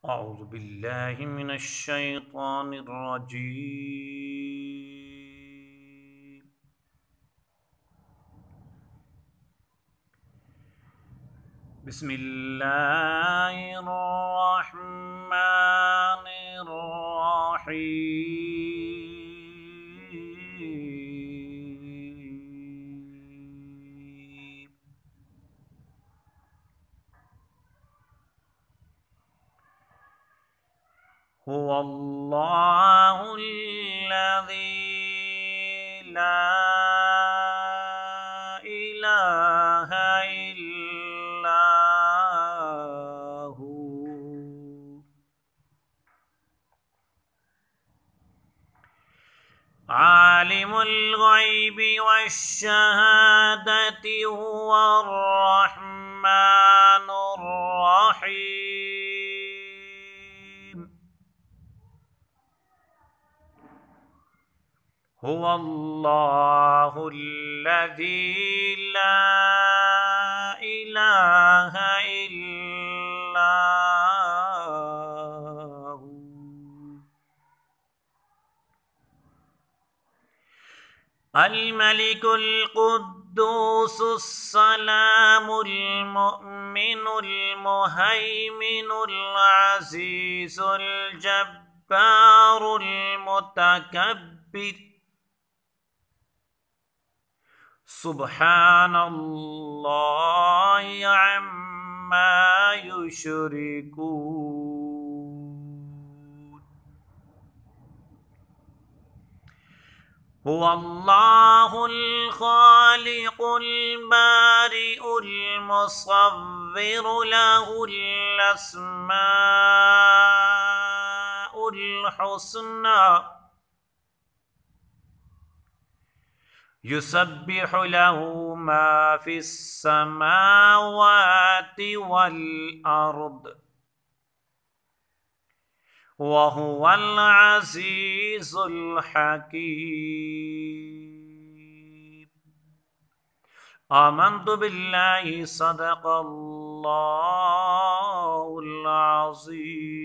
أعوذ بالله من الشيطان الرجيم. بسم الله الرحمن الرحيم. هو الله الذي لا إله إلا هو عالم الغيب والشهادة هو الرحمن الرحيم. هو الله الذي لا إله إلا هو الملك القدوس السلام المؤمن المهيمن العزيز الجبار المتكبر سبحان الله عما يشركون. هو الله الخالق البارئ المصور له الأسماء الحسنى يسبح له ما في السماوات والأرض وهو العزيز الحكيم. آمنت بالله صدق الله العظيم.